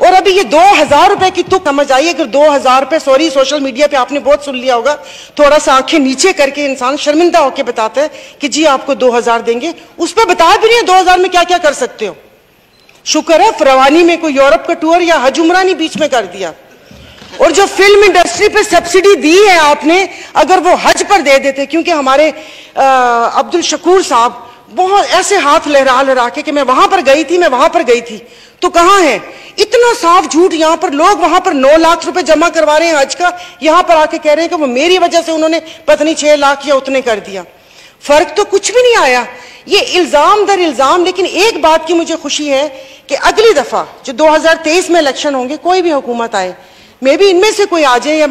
और अभी ये 2000 रुपए की तो समझ आई, अगर 2000 रुपए, सॉरी सोशल मीडिया पे आपने बहुत सुन लिया होगा, थोड़ा सा आंखें नीचे करके इंसान शर्मिंदा होकर बताता है कि जी आपको 2000 देंगे, उस पर बता भी नहीं है 2000 में क्या क्या कर सकते हो। शुक्र है रवानी में कोई यूरोप का टूर या हज उमरा नहीं बीच में कर दिया। और जो फिल्म इंडस्ट्री पे सब्सिडी दी है आपने, अगर वो हज पर दे देते, क्योंकि हमारे अब्दुल शकूर साहब बहुत ऐसे हाथ लहरा लहरा के कि मैं वहां पर गई थी, मैं वहां पर गई थी, तो कहां है? इतना साफ झूठ। यहां पर लोग वहां पर 9 लाख रुपए जमा करवा रहे हैं हज का, यहां पर आके कह रहे हैं कि वो मेरी वजह से उन्होंने पता नहीं 6 लाख या उतने कर दिया। फर्क तो कुछ भी नहीं आया, ये इल्जाम दर इल्जाम। लेकिन एक बात की मुझे खुशी है कि अगली दफा जो 2023 में इलेक्शन होंगे, कोई भी हुकूमत आए, मे भी इनमें से कोई आ जाए, या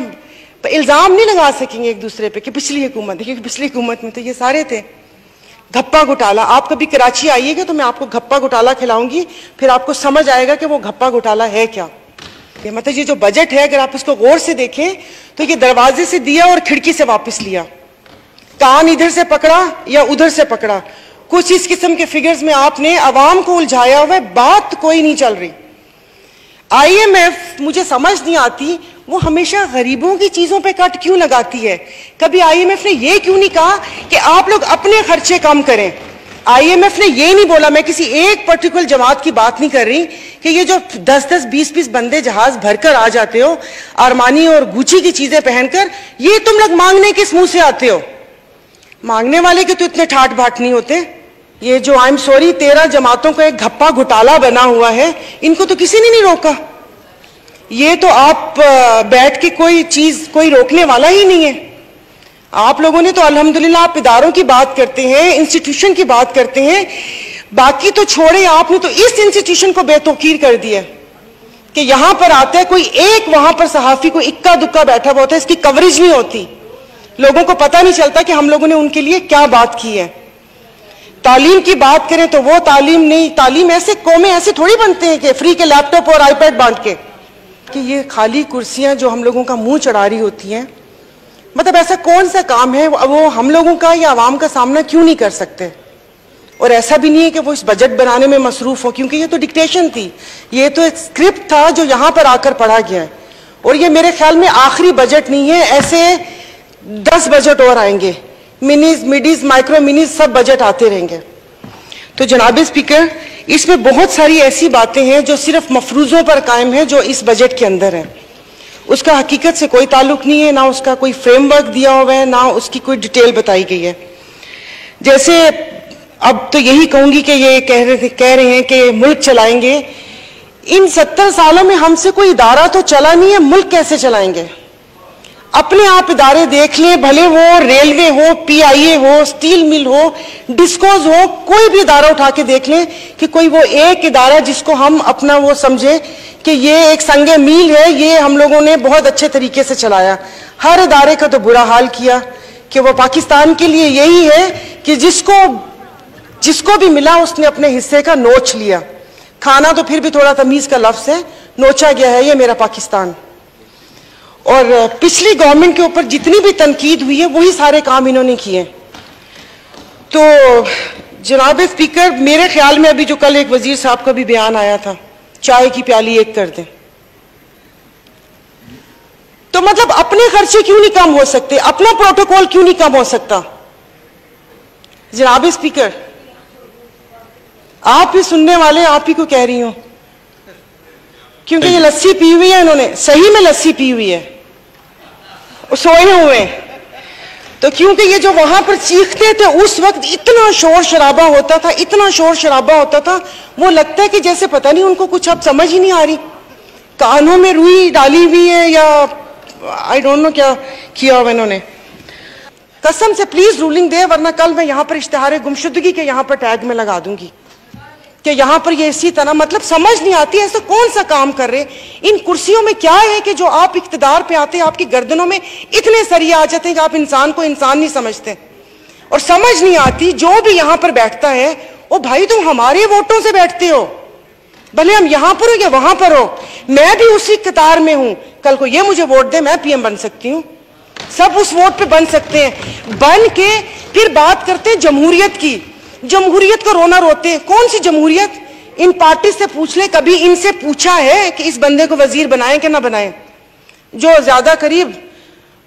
इल्जाम नहीं लगा सकेंगे एक दूसरे पे कि पिछली हुकूमत है, क्योंकि पिछली हुकूमत में तो ये सारे थे। घप्पा घोटाला, आप कभी कराची आइएगा तो मैं आपको घप्पा घोटाला खिलाऊंगी, फिर आपको समझ आएगा कि वो घप्पा घोटाला है क्या। ये मतलब ये जो बजट है, अगर आप इसको गौर से देखें तो ये दरवाजे से दिया और खिड़की से वापस लिया, कान इधर से पकड़ा या उधर से पकड़ा, कुछ इस किस्म के फिगर्स में आपने अवाम को उलझाया हुआ है, बात कोई नहीं चल रही। IMF मुझे समझ नहीं आती, वो हमेशा गरीबों की चीजों पे कट क्यों लगाती है? कभी IMF ने ये क्यों नहीं कहा कि आप लोग अपने खर्चे कम करें? IMF ने ये नहीं बोला, मैं किसी एक पर्टिकुलर जमात की बात नहीं कर रही, कि ये जो 10-10, 20-20 बंदे जहाज भरकर आ जाते हो अरमानी और गुची की चीजें पहनकर, ये तुम लोग मांगने किस मुंह से आते हो? मांगने वाले के तो इतने ठाट बाट नहीं होते। ये जो आई एम सॉरी 13 जमातों का एक घप्पा घोटाला बना हुआ है, इनको तो किसी ने नहीं रोका। ये तो आप बैठ के कोई चीज कोई रोकने वाला ही नहीं है। आप लोगों ने तो अल्हम्दुलिल्लाह, आप इदारों की बात करते हैं, इंस्टीट्यूशन की बात करते हैं, बाकी तो छोड़े, आपने तो इस इंस्टीट्यूशन को बेतौकीर कर दिया कि यहां पर आता है कोई एक, वहां पर सहाफी कोई इक्का दुक्का बैठा हुआ होता है, इसकी कवरेज नहीं होती, लोगों को पता नहीं चलता कि हम लोगों ने उनके लिए क्या बात की है। तालीम की बात करें तो वो तालीम नहीं, तालीम ऐसे कौमें ऐसे थोड़ी बनते हैं कि फ्री के लैपटॉप और आईपैड बांट के, कि ये खाली कुर्सियां जो हम लोगों का मुंह चढ़ा रही होती हैं। मतलब ऐसा कौन सा काम है वो हम लोगों का या आवाम का सामना क्यों नहीं कर सकते? और ऐसा भी नहीं है कि वो इस बजट बनाने में मसरूफ हो, क्योंकि ये तो डिक्टेशन थी, ये तो एक स्क्रिप्ट था जो यहां पर आकर पढ़ा गया है। और ये मेरे ख्याल में आखिरी बजट नहीं है, ऐसे 10 बजट और आएंगे, मिनीज, मिडीज, माइक्रो मिनीज, सब बजट आते रहेंगे। तो जनाब स्पीकर, इसमें बहुत सारी ऐसी बातें हैं जो सिर्फ मफरूजों पर कायम है, जो इस बजट के अंदर है। उसका हकीकत से कोई ताल्लुक नहीं है, ना उसका कोई फ्रेमवर्क दिया हुआ है, ना उसकी कोई डिटेल बताई गई है। जैसे अब तो यही कहूंगी कि ये कह रहे हैं कि मुल्क चलाएंगे। इन 70 सालों में हमसे कोई इदारा तो चला नहीं है, मुल्क कैसे चलाएंगे? अपने आप इदारे देख लें, भले वो रेलवे हो, PIA हो, स्टील मिल हो, डिस्कोज हो, कोई भी इदारा उठा के देख लें कि कोई वो एक इदारा जिसको हम अपना वो समझे कि ये एक संगे मील है, ये हम लोगों ने बहुत अच्छे तरीके से चलाया। हर इदारे का तो बुरा हाल किया कि वो पाकिस्तान के लिए यही है कि जिसको भी मिला उसने अपने हिस्से का नोच लिया। खाना तो फिर भी थोड़ा तमीज का लफ्ज है, नोचा गया है ये मेरा पाकिस्तान। और पिछली गवर्नमेंट के ऊपर जितनी भी तनकीद हुई है वही सारे काम इन्होंने किए। तो जनाब स्पीकर, मेरे ख्याल में अभी जो कल एक वजीर साहब का भी बयान आया था, चाय की प्याली एक कर दें, तो मतलब अपने खर्चे क्यों नहीं कम हो सकते? अपना प्रोटोकॉल क्यों नहीं कम हो सकता? जनाब स्पीकर, आप ही सुनने वाले, आप ही को कह रही हूं, क्योंकि ये लस्सी पी हुई है, इन्होंने सही में लस्सी पी हुई है, सोए हुए हैं। तो क्योंकि ये जो वहां पर चीखते थे उस वक्त इतना शोर शराबा होता था, इतना शोर शराबा होता था, वो लगता है कि जैसे पता नहीं उनको कुछ अब समझ ही नहीं आ रही, कानों में रुई डाली हुई है या आई डोंट नो क्या किया हुआ इन्होंने। कसम से प्लीज रूलिंग दे, वरना कल मैं यहां पर इश्तिहार गुमशुदगी के यहां पर टैग में लगा दूंगी कि यहां पर ये इसी तरह, मतलब समझ नहीं आती ऐसा कौन सा काम कर रहे। इन कुर्सियों में क्या है कि जो आप इख्तिदार पे आते हैं आपकी गर्दनों में इतने सरिये आ जाते हैं कि आप इंसान को इंसान नहीं समझते। और समझ नहीं आती जो भी यहां पर बैठता है, ओ भाई तुम हमारे वोटों से बैठते हो, भले हम यहां पर हो या वहां पर हो, मैं भी उसी कतार में हूं। कल को ये मुझे वोट दे, मैं PM बन सकती हूँ, सब उस वोट पे बन सकते हैं। बन के फिर बात करते हैं जमहूरियत की, जमहूरियत को रोना रोते हैं। कौन सी जमहूरियत? इन पार्टी से पूछ ले, कभी इनसे पूछा है कि इस बंदे को वजीर बनाएं कि ना बनाएं? जो ज्यादा करीब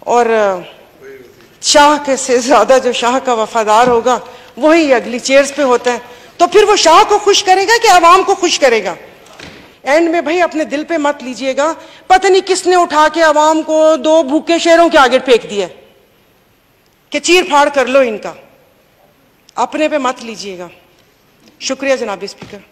और शाह के से ज्यादा जो शाह का वफादार होगा वही अगली चेयर्स पे होता है। तो फिर वो शाह को खुश करेगा कि आवाम को खुश करेगा? एंड में भाई अपने दिल पे मत लीजिएगा, पता नहीं किसने उठा के आवाम को 2 भूखे शेरों के आगे फेंक दिया कि चीर फाड़ कर लो इनका। अपने पे मत लीजिएगा। शुक्रिया जनाब स्पीकर।